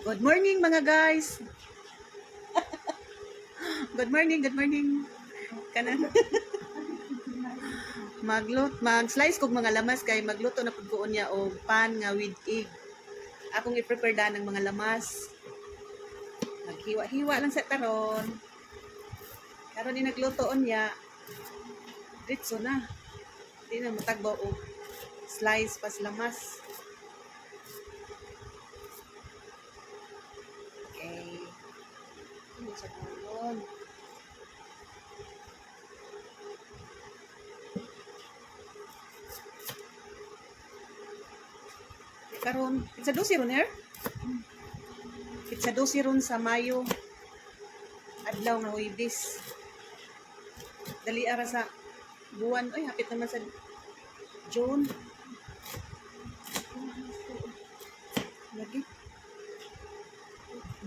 Good morning mga guys. Good morning, good morning. Kanan. Mag-slice kog mga lamas kay magluto na pud ko niya og pan nga with egg. Akong i-prepare da ng mga lamas. Maghiwa-hiwa lang sa taron. Karon ni nagluto niya. Ditso na. Di na matagbaw og slice pas lamas. Okay. Ano sa karon? Karon, it's a dosi ron here. It's a dosi ron sa Mayo. Adlaw nga Huwebes. Dali ara sa buwan. Ay, hapit naman sa June. Lagi.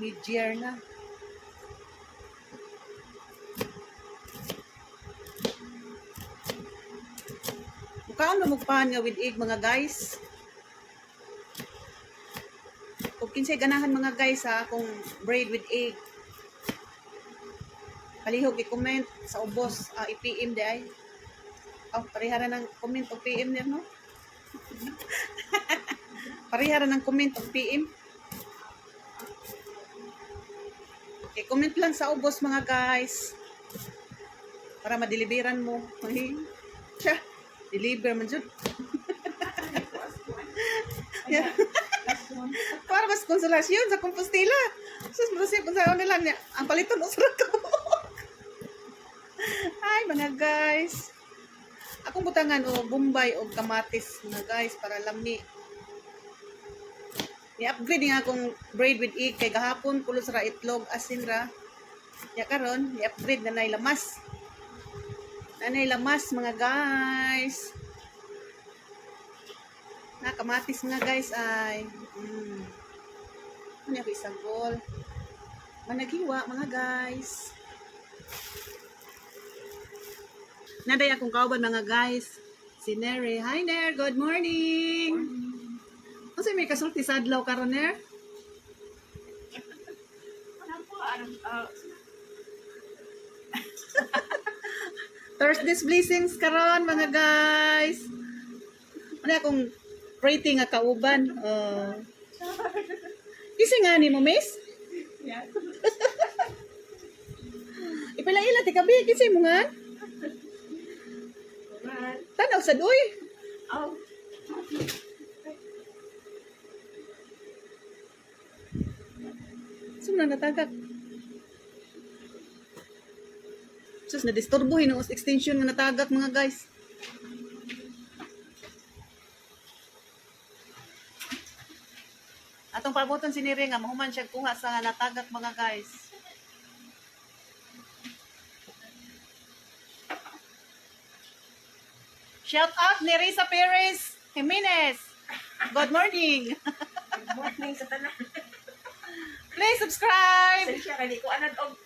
Mid-year na. Mukhaon na mugpahan nga with egg mga guys. Kung kinsay ganahan mga guys ha, kung bread with egg. Palihog i-comment sa ubos, i-PM di ay. Oh, parihara ng comment o PM niya, no? Parihara ng comment o PM. Okay, comment lang sa ubos mga guys. Para madeliveran mo. Siya, deliver man dyan. Yeah. Para mas konsolasyon sa Compostela. Sus, marasip sa ano lang niya. Ang paliton usra ko. Ay, mga guys. Akong butangan o Bombay o kamatis mga guys para lami. I-upgrade nga akong bread with egg kay gahapon pulos ra itlog asin ra. Ya karon, i-upgrade na nay lamas. Nanay lamas mga guys. Na kamatis mga guys ay ano ko isang gol. Managhiwa mga guys. Naday akong kauban mga guys. Si Nere. Hi Nere, good morning. Kasi may kasulti sa adlaw karon Nere. Thursday's blessings karon mga guys. Ano akong rating nga kauban. Kisi nga ni mo miss? Yeah. Ipalaila ti kabi kisi mo nga? Tanaw sa doy. Oh. Sumna natagak. Sus na disturbo hinung extension nga natagak mga guys. Atong pabuton si Nere nga mahuman siya kuha sa natagak mga guys. Shout out ni Risa Perez Jimenez. Good morning. Good morning sa tanan. Please subscribe. Siya kani ko anad og.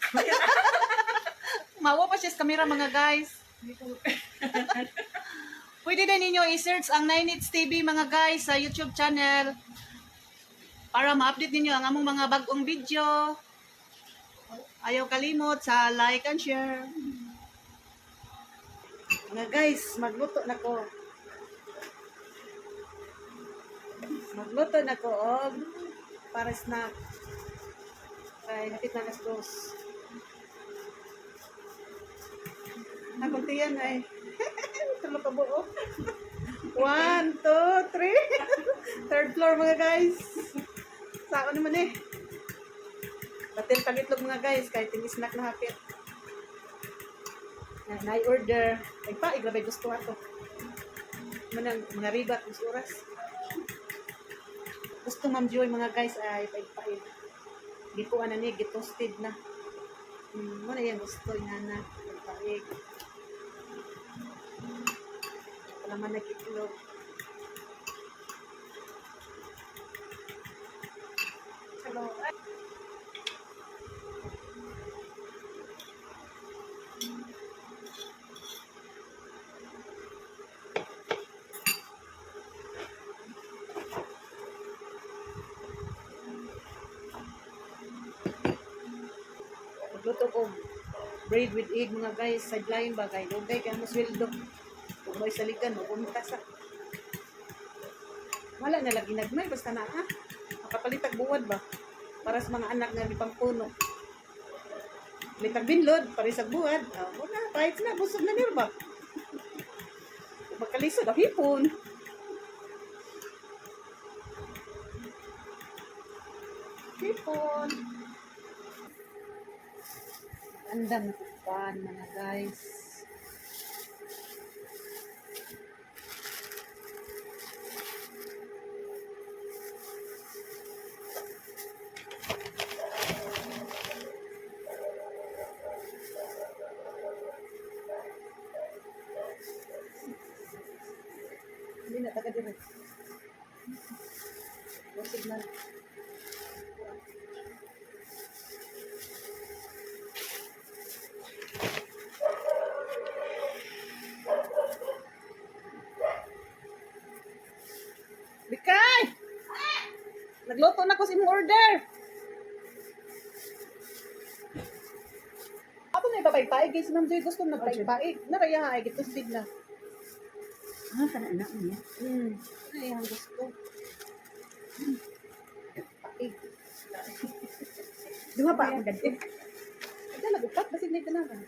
Mawa pa siya sa camera mga guys. Pwede din ninyo i-search ang 9Hits TV mga guys sa YouTube channel para ma-update ninyo ang among mga bagong video. Ayaw kalimot sa like and share. Mga guys, magluto na ko. Magluto na ko og para snack. Kaya hapit na nas dos. Nakunti yan ay. Tulo pa buo. 1, 2, 3. Third floor mga guys. Saan naman eh. Batin pagitlog mga guys. Kahit yung snack na hapit. Na-order. Ay pa, igrabay gusto ato. Mga ribat, gusto oras. Gusto Ma'am Joy mga guys ay paig-paig. Gipuan na ni, gitoasted na. Muna yung gusto, inana. Paig-paig. Wala man nag-itlog. Hello. magluto ko bread with egg mga guys, sideline ba kay dugay kay mo sweldo. Kung may saligan mo pumunta sa wala na lagi nagmay basta na ha. Makapalitag buwad ba para sa mga anak nga di pangpuno. Litag binlod para sa buwad. Wala, kahit na busog na nirba. Kung magkalisod ang hipon. Hipon. Andam na kupan mga guys. Hindi na taga dire. Busog na. Bikay! Nagluto na ko sa imong order. Ako na ipapaypaig guys, Ma'am Joy gusto na paypaig. Naraya ay gito speed na. Kana anak niya. Naraya ang gusto. Paig. Duha pa ako dito. Ada lagupat basig na ganahan.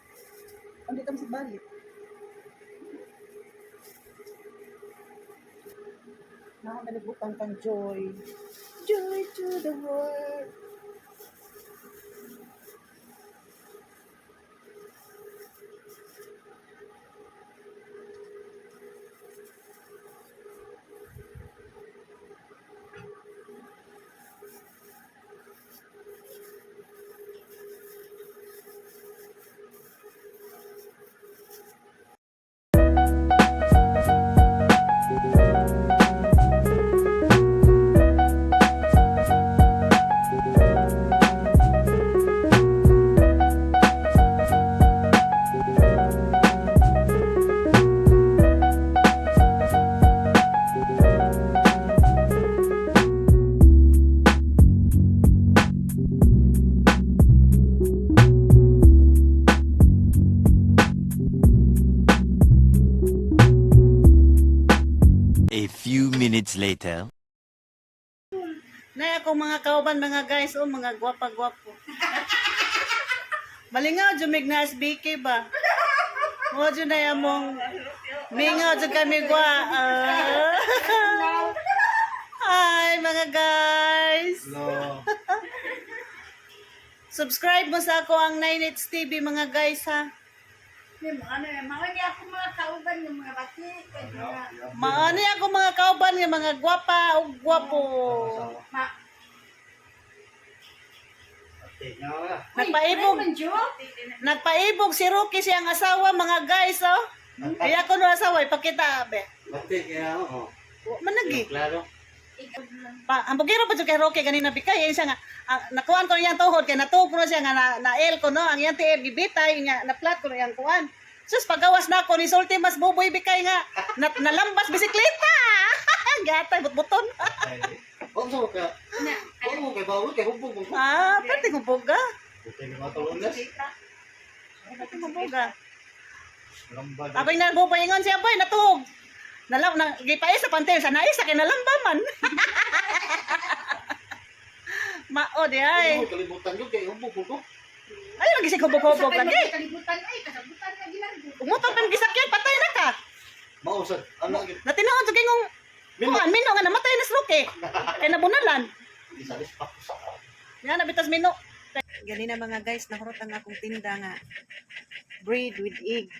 Andi tam sa balik. Now nalibutan kang joy. Joy to the world. A few minutes later. Na ako mga kauban mga guys, mga gwapa-gwapo. Malingaw jud mig na SBK ba? Mo jud na among mingaw jud kami gwa. Hi mga guys. Hello. Subscribe mo sa ako ang 9Hits TV mga guys ha. Mga niya ako mga kauban ng mga bati. Maano ako mga kauban nga mga gwapa o gwapo. Ate, nga wala. Nagpaibog si Rocky siyang asawa mga guys oh. Kaya ko no asawa ipakita be. Ate, kaya ako. Managi. Klaro. Ang bugiro pa jud kay Rocky ganina bikay siya nga nakuan ko niyang tuhod kay natuog ko na siya nga na el ko no ang iyang tiib gibitay nga na flat ko na iyang kuan. Sus pagawas na ako ni sulti mas buboy bikay nga nalambas bisikleta. Gatay butbuton. Huwag mo ka. Huwag mo kay bawal kay hubog mo. Pati ko buga. Ate, nga tulungas. Pati ko buga. Lambad. Abay na buboy ingon siya boy natuog. Nalam na gipay sa pantel sa naisa kay nalambaman. Mao di ay. Huwag mo kalibutan yun kay hubog mo. Ay lagi si kubog-kubog lagi. Kalibutan ay kasabutan na ginargo. Umutot man gisakyan patay na ka. Mausad. Ano lagi? Natinawon sa kingong kuan mino nga namatay na stroke. Kay nabunalan. Isalis pa. Yan nabitas mino. Ganina mga guys, nahurot ang akong tinda nga bread with egg.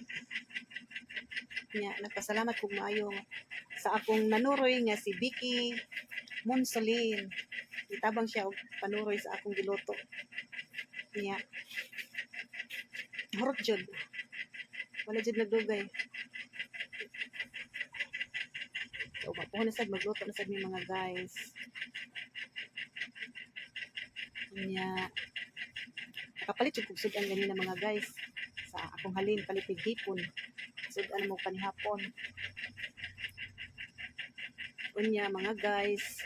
Nya nagpasalamat kog maayo sa akong nanuroy nga si Vicky Monsolin. Itabang siya og panuroy sa akong giluto. Nya nahurot jud. Wala jud nagdugay. So, mapuho na sad magluto na sad mi mga guys. Nya nakapalit jud kog sudan ganina mga guys. Sa akong halin palitig hipon. Sudan mo panihapon. Unya mga guys.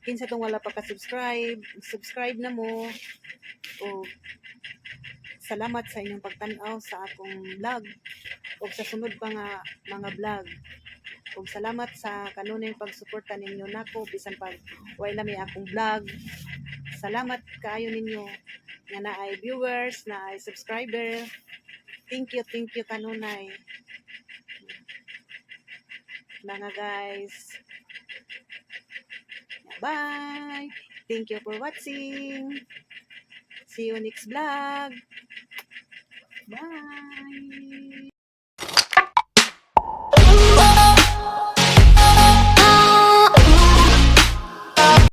Kinsa tong wala pa ka-subscribe, subscribe na mo. O salamat sa inyong pagtanaw sa akong vlog ug sa sunod pa nga mga vlog. Ug salamat sa kanunay pagsuporta ninyo nako bisan pag wala may akong vlog. Salamat kaayo ninyo nga naay viewers, naay subscriber. Thank you kanunay. Mga guys. Bye. Thank you for watching. See you next vlog. Bye.